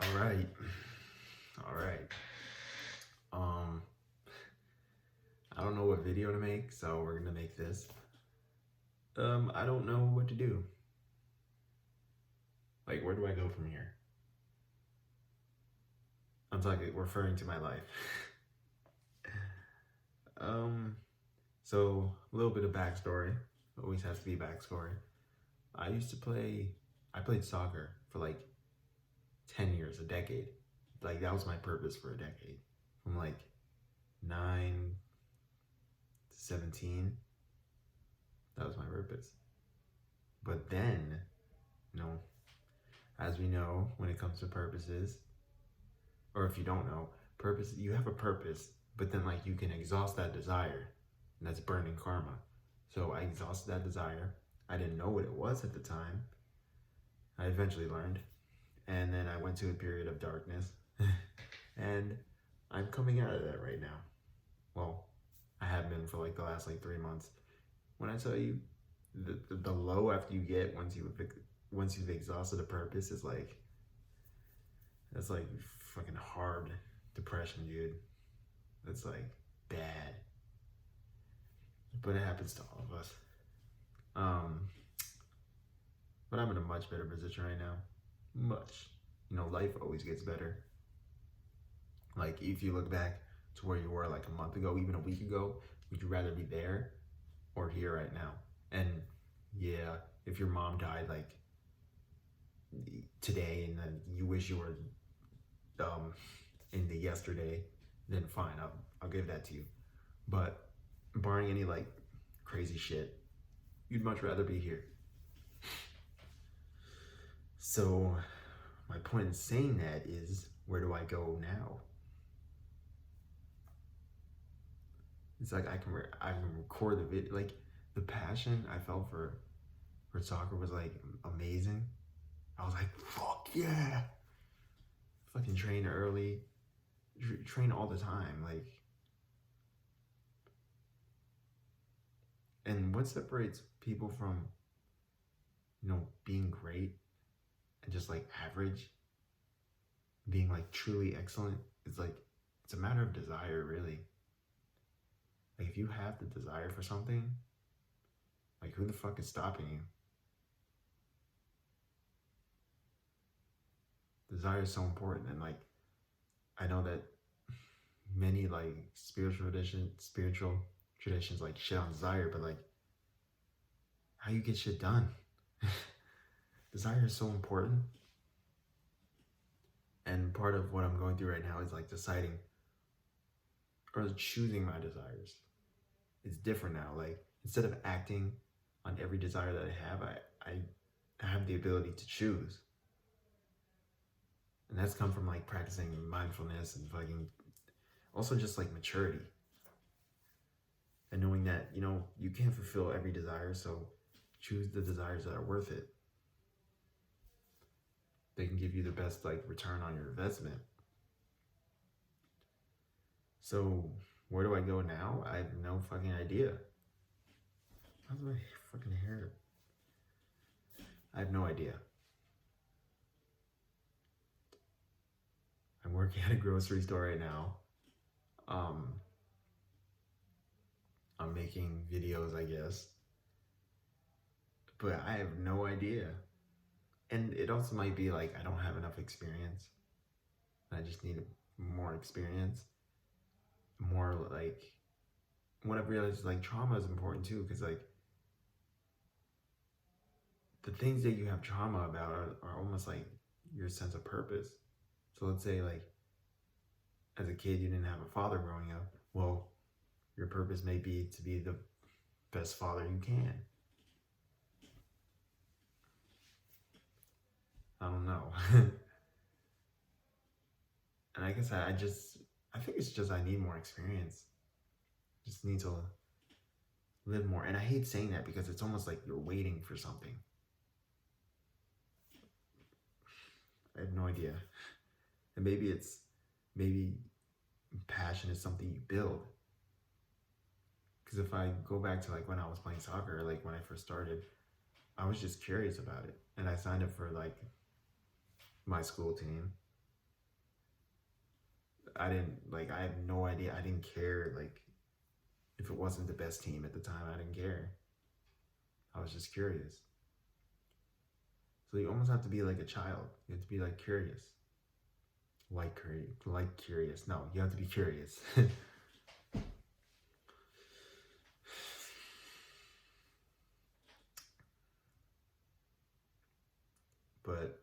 All right. All right. Um, I don't know what video to make, so we're gonna make this. I don't know what to do. Like, where do I go from here? I'm talking referring to my life. um, so a little bit of backstory. Always has to be backstory. I used to play. I played soccer for like 10 years, a decade. Like that was my purpose for a decade, from like 9 to 17. That was my purpose. But then, you know, as we know, when it comes to purposes, or if you don't know, purpose, you have a purpose, but then like you can exhaust that desire, and that's burning karma. So I exhausted that desire. I didn't know what it was at the time. I eventually learned. And then I went to a period of darkness. And I'm coming out of that right now. Well, I have been for like the last like 3 months. When I tell you the low after you get once you've exhausted a purpose is like that's like fucking hard depression, dude. That's like bad. But it happens to all of us. Um, but I'm in a much better position right now. Much. You know, life always gets better. Like if you look back to where you were like a month ago, even a week ago, would you rather be there or here right now? And yeah, if your mom died like today and then you wish you were in the yesterday, then fine, I'll give that to you. But barring any like crazy shit, you'd much rather be here. So my point in saying that is, where do I go now? It's like I can record the video. Like the passion I felt for soccer was like amazing. I was like, fuck yeah! Fucking train early, train all the time. Like, and what separates people from, you know, being great and just like average, being like truly excellent, is like it's a matter of desire, really. Like if you have the desire for something, like who the fuck is stopping you? Desire is so important, and like I know that many like spiritual traditions like shit on desire, but like how you get shit done. Desire is so important. And part of what I'm going through right now is like deciding or choosing my desires. It's different now. Like instead of acting on every desire that I have, I have the ability to choose. And that's come from like practicing mindfulness and fucking also just like maturity. And knowing that, you know, you can't fulfill every desire, so choose the desires that are worth it. They can give you the best like return on your investment. So where do I go now? I have no fucking idea. How's my fucking hair? I have no idea. I'm working at a grocery store right now. I'm making videos, I guess. But I have no idea. And it also might be like I don't have enough experience. I just need more experience. More like what I've realized is like trauma is important too, because like the things that you have trauma about are almost like your sense of purpose. So let's say like as a kid you didn't have a father growing up. Well, your purpose may be to be the best father you can. I don't know. And I guess I think it's just I need more experience. Just need to live more. And I hate saying that because it's almost like you're waiting for something. I have no idea. And maybe passion is something you build. Because if I go back to like when I was playing soccer, like when I first started, I was just curious about it. And I signed up for like my school team. I didn't like. I have no idea. I didn't care. Like, if it wasn't the best team at the time, I didn't care. I was just curious. So you almost have to be like a child. You have to be like curious. Like curious. No, you have to be curious. But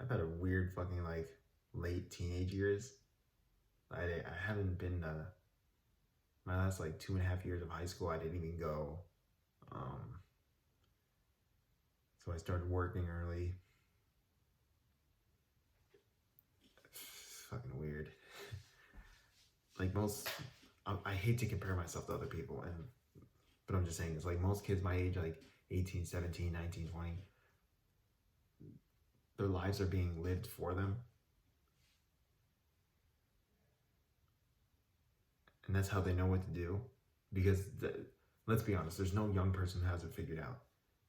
I've had a weird fucking like late teenage years. I haven't been my last like 2.5 years of high school. I didn't even go. Um, so I started working early. It's fucking weird. Like most, I hate to compare myself to other people, but I'm just saying it's like most kids my age, like 18, 17, 19, 20, their lives are being lived for them. And that's how they know what to do. Because let's be honest, there's no young person who has it figured out.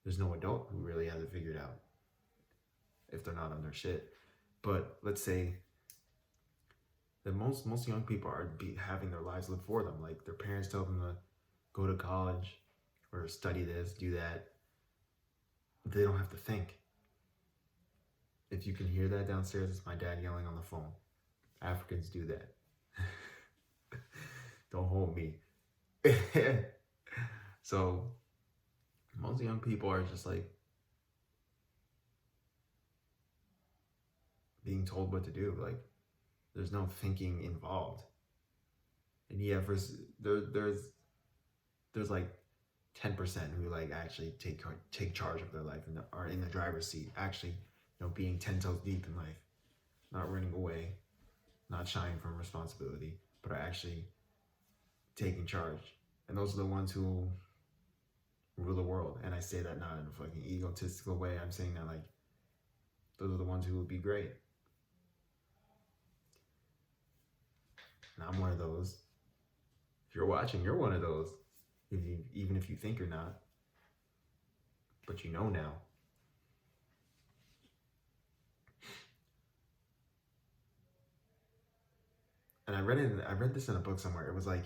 There's no adult who really has it figured out if they're not on their shit. But let's say that most young people are having their lives lived for them. Like their parents tell them to go to college or study this, do that. They don't have to think. If you can hear that downstairs, it's my dad yelling on the phone. Africans do that. Don't hold me. So most young people are just like being told what to do. Like there's no thinking involved. And yeah, there's like 10% who like actually take charge of their life and are in the driver's seat, actually, being 10 toes deep in life, not running away, not shying from responsibility, but are actually taking charge. And those are the ones who rule the world. And I say that not in a fucking egotistical way. I'm saying that like those are the ones who would be great. And I'm one of those. If you're watching, you're one of those. Even if you think you're not. But you know now. And I read this in a book somewhere. It was like,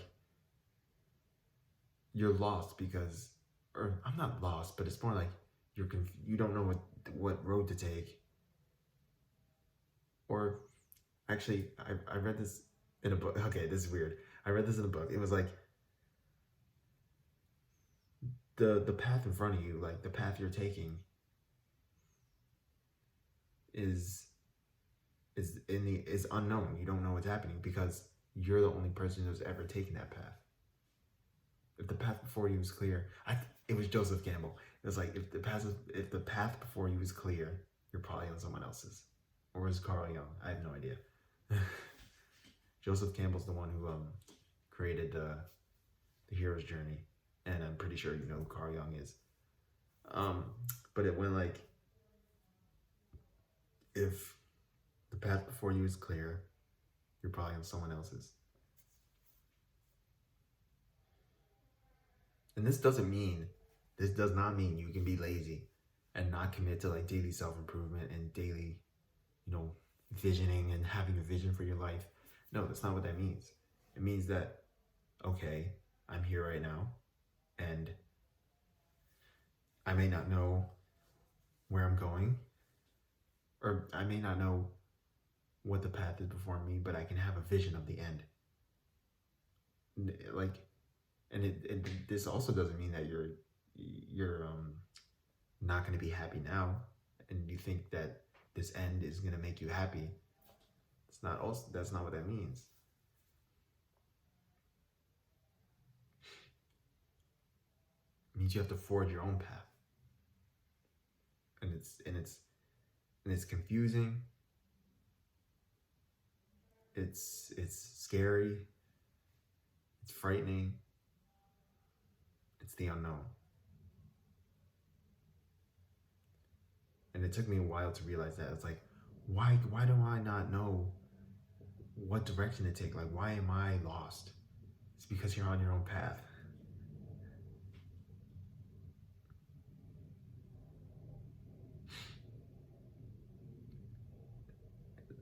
you're lost because, or I'm not lost, but it's more like you don't know what road to take. Or actually, I read this in a book. Okay, this is weird. I read this in a book. It was like the path in front of you, like the path you're taking, is unknown. You don't know what's happening because you're the only person who's ever taken that path. If the path before you was clear, it was Joseph Campbell. It was like if the path before you was clear, you're probably on someone else's. Or was Carl Jung? I have no idea. Joseph Campbell's the one who created the hero's journey, and I'm pretty sure you know who Carl Jung is. But it went like, if the path before you is clear, you're probably on someone else's. And this does not mean you can be lazy and not commit to like daily self-improvement and daily, visioning and having a vision for your life. No, that's not what that means. It means that, okay, I'm here right now and I may not know where I'm going, or I may not know what the path is before me, but I can have a vision of the end. Like, and this also doesn't mean that you're not going to be happy now, and you think that this end is going to make you happy. That's not what that means. It means you have to forge your own path, and it's confusing. It's scary. It's frightening. It's the unknown. And it took me a while to realize that. It's like, why do I not know what direction to take? Like, why am I lost? It's because you're on your own path.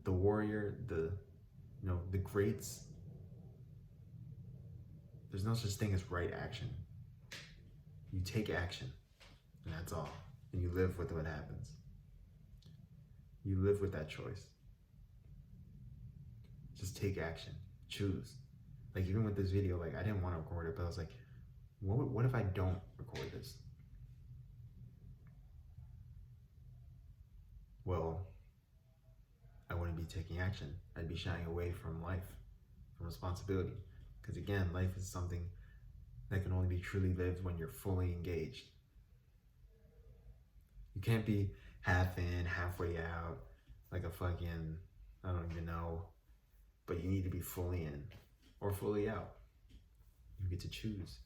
the warrior, the greats, there's no such thing as right action. You take action, and that's all. And you live with what happens. You live with that choice. Just take action. Choose. Like, even with this video, like, I didn't want to record it, but I was like, what if I don't record this? Well, I wouldn't be taking action. I'd be shying away from life, from responsibility. Because again, life is something that can only be truly lived when you're fully engaged. You can't be half in, halfway out, like a fucking, I don't even know, but you need to be fully in or fully out. You get to choose.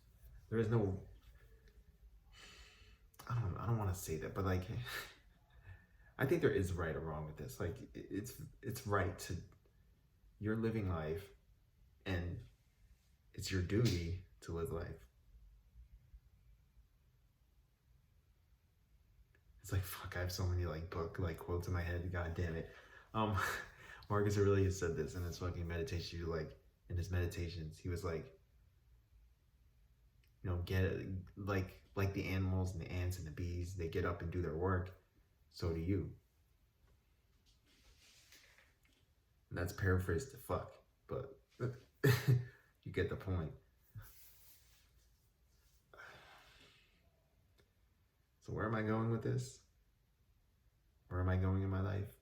There is no, I don't want to say that, but like, I think there is right or wrong with this. Like, it's right to, you're living life, and it's your duty to live life. It's like, fuck, I have so many like book like quotes in my head. God damn it. Marcus Aurelius said this in his fucking meditation. Like, in his meditations, he was like, get like the animals and the ants and the bees, they get up and do their work. So do you. And that's paraphrased to fuck, but you get the point. So where am I going with this? Where am I going in my life?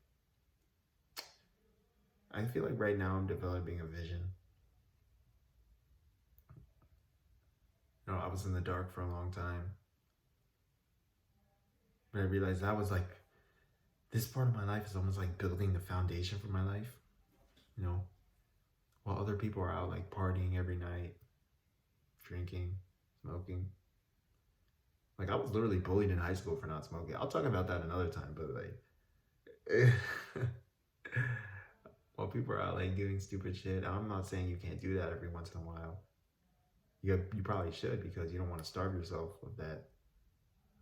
I feel like right now I'm developing a vision. I was in the dark for a long time. But I realized that was like, this part of my life is almost like building the foundation for my life. While other people are out like partying every night, drinking, smoking. Like, I was literally bullied in high school for not smoking. I'll talk about that another time, but like, while people are out like doing stupid shit, I'm not saying you can't do that every once in a while. You probably should, because you don't want to starve yourself with that.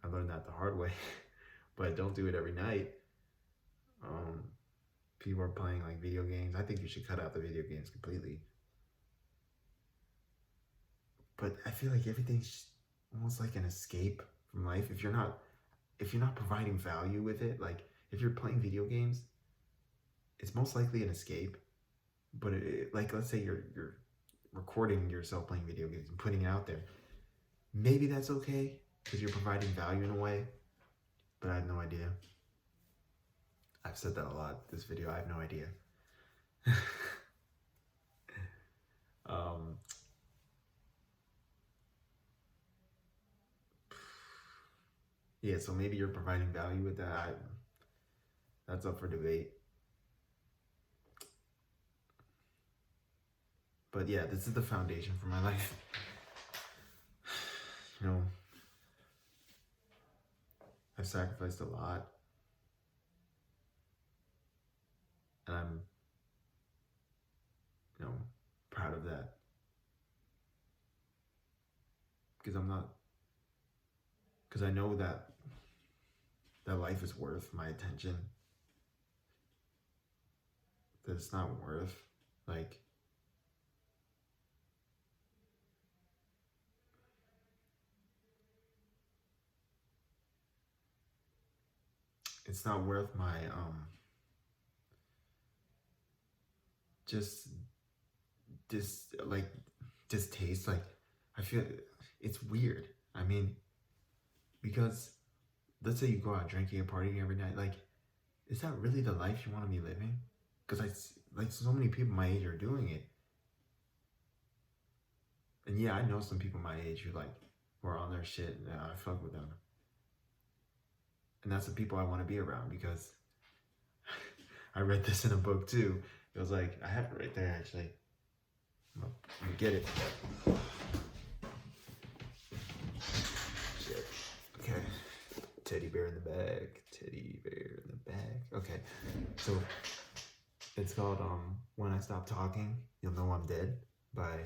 I learned that the hard way. But don't do it every night. People are playing like video games. I think you should cut out the video games completely. But I feel like everything's almost like an escape from life. If you're not providing value with it, like if you're playing video games, it's most likely an escape. But like, let's say you're recording yourself playing video games and putting it out there. Maybe that's okay because you're providing value in a way, but I have no idea. I've said that a lot this video. I have no idea. Yeah, so maybe you're providing value with that. That's up for debate. But yeah, this is the foundation for my life. I've sacrificed a lot. And I'm, proud of that. Because I know that life is worth my attention. That it's not worth, like, it's not worth my, distaste. Like, I feel it's weird. I mean, because let's say you go out drinking and partying every night. Like, is that really the life you want to be living? Because so many people my age are doing it. And yeah, I know some people my age who are on their shit, and I fuck with them. And that's the people I want to be around, because I read this in a book too. It was like, I have it right there actually. I'm gonna get it. Shit. Okay. Teddy bear in the bag. Teddy bear in the bag. Okay. So it's called When I Stop Talking, You'll Know I'm Dead, by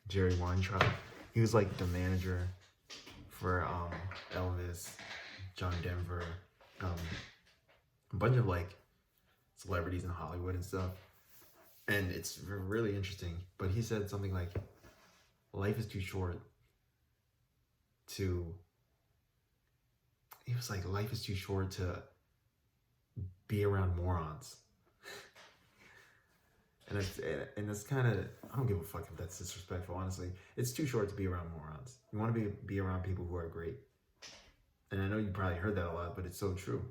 Jerry Weintraub. He was like the manager for Elvis, John Denver, a bunch of like celebrities in Hollywood and stuff. And it's really interesting. But he said something like, life is too short to, he was like, life is too short to be around morons. And it's kind of, I don't give a fuck if that's disrespectful, honestly. It's too short to be around morons. You want to be around people who are great. And I know you probably heard that a lot, but it's so true.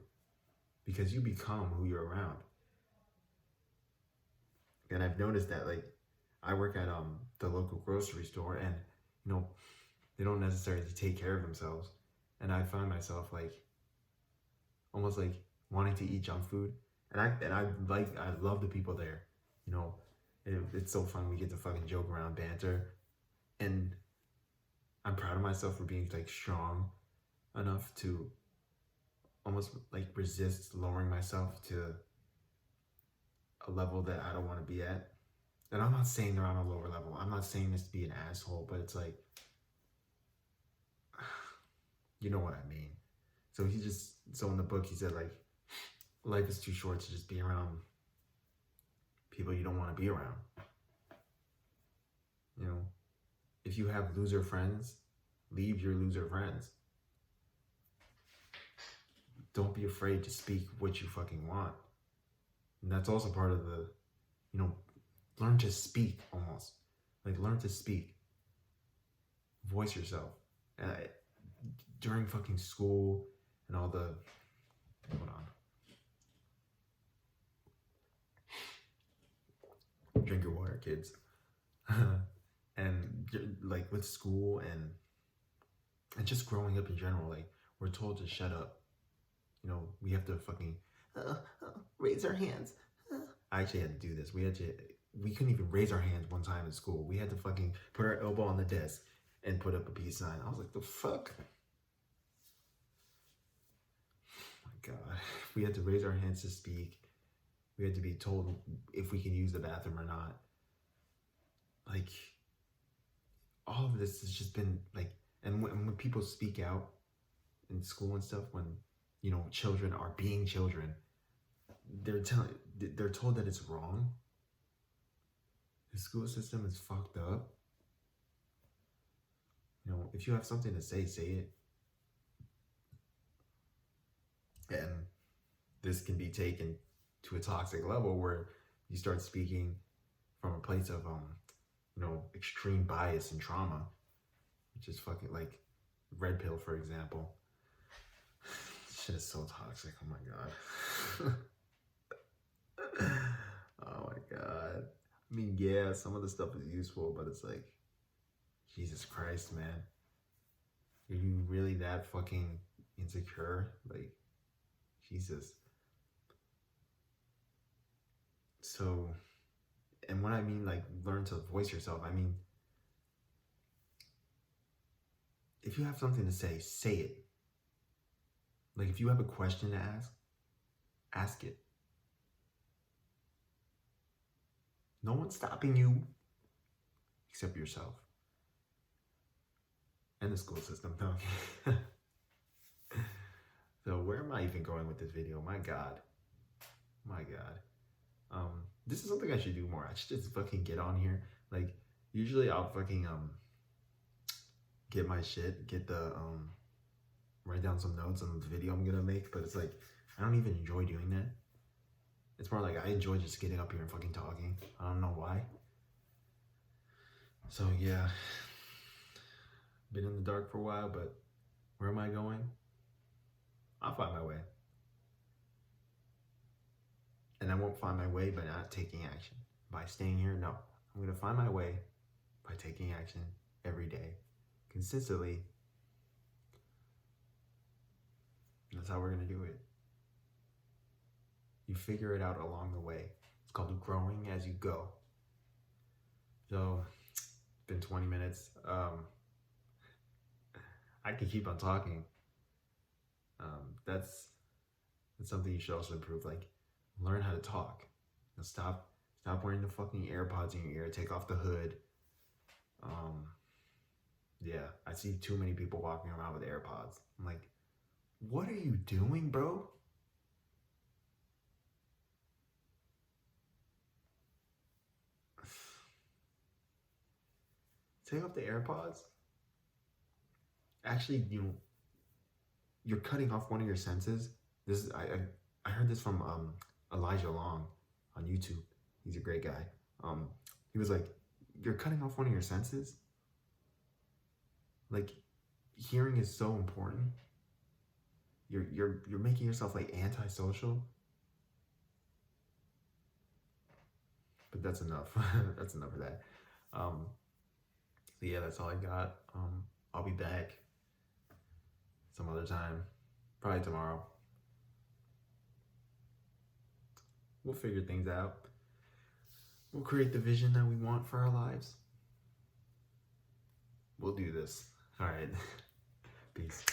Because you become who you're around. And I've noticed that, like, I work at the local grocery store, and, you know, they don't necessarily take care of themselves. And I find myself, like, almost like wanting to eat junk food. And I love the people there. You know, it's so fun. We get to fucking joke around, banter. And I'm proud of myself for being, like, strong enough to almost, like, resist lowering myself to a level that I don't want to be at. And I'm not saying they're on a lower level. I'm not saying this to be an asshole, but it's like, you know what I mean. So so in the book, he said, like, life is too short to just be around people you don't want to be around. You know, if you have loser friends, leave your loser friends. Don't be afraid to speak what you fucking want. And that's also part of the, you know, learn to speak almost. Like, learn to speak. Voice yourself. During fucking school and all the, hold on. Drink your water, kids. And like with school and just growing up in general, like, we're told to shut up. You know, we have to fucking raise our hands. I actually had to do this. We couldn't even raise our hands one time in school. We had to fucking put our elbow on the desk and put up a peace sign. I was like, the fuck? Oh my God. We had to raise our hands to speak. We had to be told if we can use the bathroom or not. Like, all of this has just been like, and when people speak out in school and stuff, when, you know, children are being children, they're told that it's wrong. The school system is fucked up. You know, if you have something to say it. And this can be taken to a toxic level where you start speaking from a place of you know, extreme bias and trauma, which is fucking like red pill, for example. Shit is so toxic. Oh my God. Oh my God. I mean, yeah, some of the stuff is useful, but it's like, Jesus Christ, man. Are you really that fucking insecure? Like, Jesus. So, and when I mean, like, learn to voice yourself, I mean, if you have something to say it. Like, if you have a question to ask it. No one's stopping you except yourself. And the school system. No. So where am I even going with this video? My God. This is something I should do more. I should just fucking get on here. Like, usually I'll fucking get my shit, write down some notes on the video I'm gonna make, but it's like, I don't even enjoy doing that. It's more like I enjoy just getting up here and fucking talking. I don't know why. So yeah, been in the dark for a while, but where am I going? I'll find my way. And I won't find my way by not taking action. By staying here, no. I'm gonna find my way by taking action every day, consistently. And that's how we're gonna do it. You figure it out along the way. It's called growing as you go. So, it's been 20 minutes. I could keep on talking. That's something you should also improve. Like, learn how to talk. Now stop wearing the fucking AirPods in your ear. Take off the hood. Yeah, I see too many people walking around with AirPods. I'm like, what are you doing, bro? take off the AirPods, actually, you're cutting off one of your senses. This is I heard this from Elijah Long on YouTube. He's a great guy. He was like, you're cutting off one of your senses. Like, hearing is so important. You're making yourself like antisocial. But that's enough. That's enough of that. So yeah, that's all I got. I'll be back some other time, probably tomorrow. We'll figure things out. We'll create the vision that we want for our lives. We'll do this. All right. Peace.